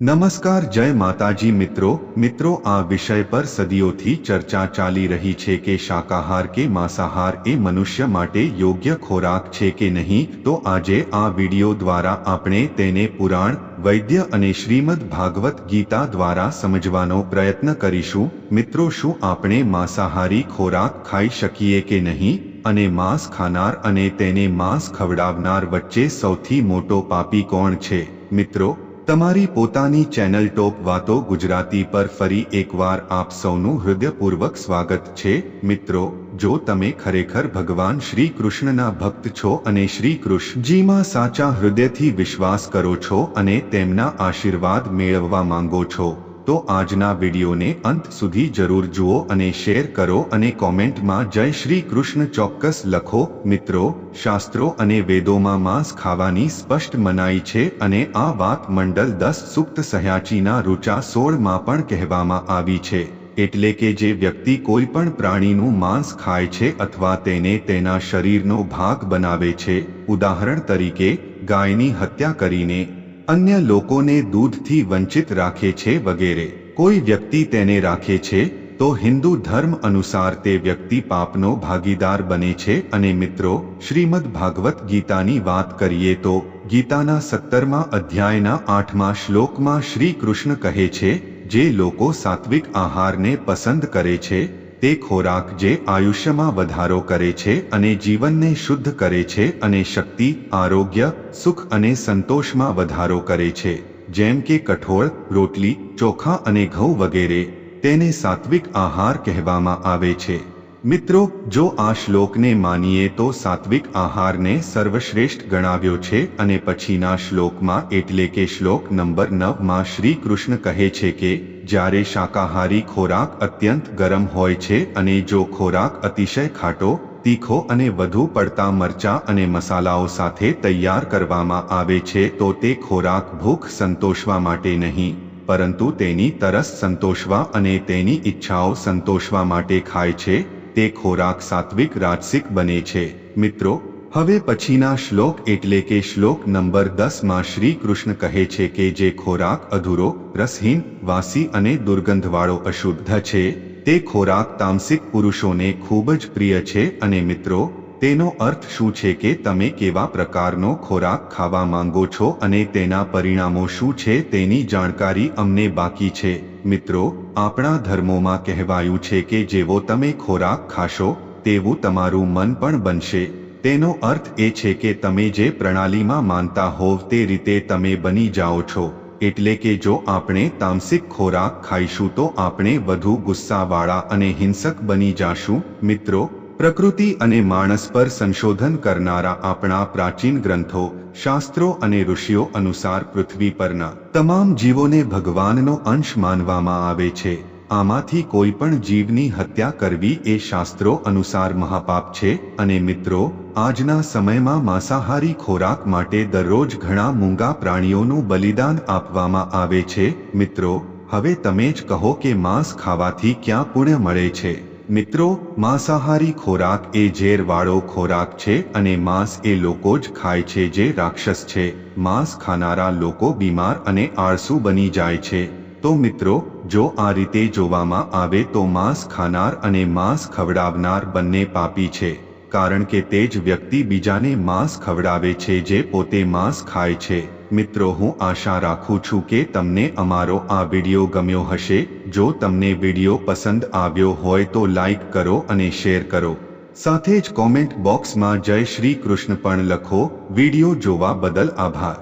નમસ્કાર, જય માતાજી મિત્રો આ વિષય પર સદીઓથી ચર્ચા ચાલી રહી છે કે શાકાહાર કે માંસાહાર એ મનુષ્ય માટે યોગ્ય ખોરાક છે કે નહીં। તો આજે આ વિડિયો દ્વારા આપણે તેને પુરાણ, વૈદ્ય અને શ્રીમદ ભાગવત ગીતા દ્વારા સમજવાનો પ્રયત્ન કરીશું। મિત્રો, શું આપણે માંસાહારી ખોરાક ખાઈ શકીએ કે નહીં, અને માંસ ખાનાર અને તેને માંસ ખવડાવનાર વચ્ચે સૌથી મોટો પાપી કોણ છે? મિત્રો, તમારી પોતાની ચેનલ ટોપ વાતો ગુજરાતી પર ફરી એકવાર આપ સૌનું હૃદયપૂર્વક સ્વાગત છે। મિત્રો, જો તમે ખરેખર ભગવાન શ્રી કૃષ્ણના ભક્ત છો અને શ્રી કૃષ્ણજીમાં સાચા હૃદયથી વિશ્વાસ કરો છો અને તેમના આશીર્વાદ મેળવવા માંગો છો, તો આજના વિડીયોને અંત સુધી જરૂર જુઓ અને શેર કરો અને કોમેન્ટમાં જય શ્રી કૃષ્ણ ચોક્કસ લખો। મિત્રો, શાસ્ત્રો અને વેદોમાં માંસ ખાવાની સ્પષ્ટ મનાઈ છે અને આ વાત મંડલ 10 સુક્ત સહ્યાચીના ઋચા 16માં પણ કહેવામાં આવી છે। એટલે કે જે વ્યક્તિ કોઈ પણ પ્રાણીનું માંસ ખાય છે અથવા તેને તેના શરીરનો ભાગ બનાવે છે, ઉદાહરણ તરીકે ગાયની હત્યા કરીને અન્ય લોકોને દૂધથી વંચિત રાખે છે વગેરે, કોઈ વ્યક્તિ તેને રાખે છે, તો હિન્દુ ધર્મ અનુસાર તે વ્યક્તિ પાપનો ભાગીદાર બને છે। અને મિત્રો, શ્રીમદ ભાગવત ગીતાની વાત કરીએ તો ગીતાના 17મા અધ્યાયના 8મા શ્લોકમાં શ્રી કૃષ્ણ કહે છે, જે લોકો સાત્વિક આહારને પસંદ કરે છે તે ખોરાક જે આયુષ્યમાં વધારો કરે છે અને જીવનને શુદ્ધ કરે છે અને શક્તિ, આરોગ્ય, સુખ અને સંતોષમાં વધારો કરે છે, જેમ કે કઠોળ, રોટલી, ચોખા અને ઘઉં વગેરે, તેને સાત્વિક આહાર કહેવામાં આવે છે। મિત્રો, જો આ શ્લોકને માનીએ તો સાત્વિક આહારને સર્વશ્રેષ્ઠ ગણાવ્યો છે। અને પછીના શ્લોકમાં એટલે કે શ્લોક નંબર 9માં શ્રી કૃષ્ણ કહે છે કે જ્યારે શાકાહારી ખોરાક અત્યંત ગરમ હોય છે અને જો ખોરાક અતિશય ખાટો, તીખો અને વધુ પડતા મરચાં અને મસાલાઓ સાથે તૈયાર કરવામાં આવે છે તો તે ખોરાક ભૂખ સંતોષવા માટે નહીં, પરંતુ તેની તરસ સંતોષવા અને તેની ઈચ્છાઓ સંતોષવા માટે ખાય છે, તે ખોરાક સાત્વિક રાજસિક બને છે। મિત્રો, હવે પછીના શ્લોક એટલે કે શ્લોક નંબર 10માં શ્રી કૃષ્ણ કહે છે કે જે ખોરાક અધૂરો, રસહીન, વાસી અને દુર્ગંધવાળો અશુદ્ધ છે તે ખોરાક તામસિક પુરુષોને ખૂબ જ પ્રિય છે। અને મિત્રો, તેનો અર્થ શું છે કે તમે કેવા પ્રકારનો ખોરાક ખાવા માંગો છો અને તેના પરિણામો શું છે તેની જાણકારી અમને બાકી છે। મિત્રો, આપણા ધર્મોમાં કહેવાયું છે કે જેવો તમે ખોરાક ખાશો તેવું તમારું મન પણ બનશે। તેનો અર્થ એ છે કે તમે જે પ્રણાલીમાં માનતા હોવ તે રીતે તમે બની જાઓ છો। એટલે કે જો આપણે તામસિક ખોરાક ખાઈશું તો આપણે વધુ ગુસ્સાવાળા અને હિંસક બની જાશું। મિત્રો, પ્રકૃતિ અને માણસ પર સંશોધન કરનારા આપણા પ્રાચીન ગ્રંથો, શાસ્ત્રો અને ઋષિઓ અનુસાર પૃથ્વી પરના તમામ જીવોને ભગવાનનો અંશ માનવામાં આવે છે। આમાંથી કોઈ પણ જીવની હત્યા કરવી એ શાસ્ત્રો અનુસાર મહાપાપ છે। અને મિત્રો, આજના સમયમાં માંસાહારી ખોરાક માટે દરરોજ ઘણા મૂંગા પ્રાણીઓનું બલિદાન આપવામાં આવે છે। મિત્રો, હવે તમે જ કહો કે માંસ ખાવાથી ક્યાં પુણ્ય મળે છે? મિત્રો, માંસાહારી ખોરાક એ ઝેરવાળો ખોરાક છે અને માંસ એ લોકો જ ખાય છે જે રાક્ષસ છે। માંસ ખાનારા લોકો બીમાર અને આળસુ બની જાય છે। તો મિત્રો, જો આ રીતે જોવામાં આવે તો માંસ ખાનાર અને માંસ ખવડાવનાર બંને પાપી છે, કારણ કે તે જ વ્યક્તિ બીજાને માંસ ખવડાવે છે જે પોતે માંસ ખાય છે। મિત્રો, હું આશા રાખું છું કે તમને અમારો આ વિડીયો ગમ્યો હશે। જો તમને વિડીયો પસંદ આવ્યો હોય તો લાઈક કરો અને શેર કરો, સાથે જ કોમેન્ટ બોક્સમાં જય શ્રી કૃષ્ણ પણ લખો। વિડીયો જોવા બદલ આભાર।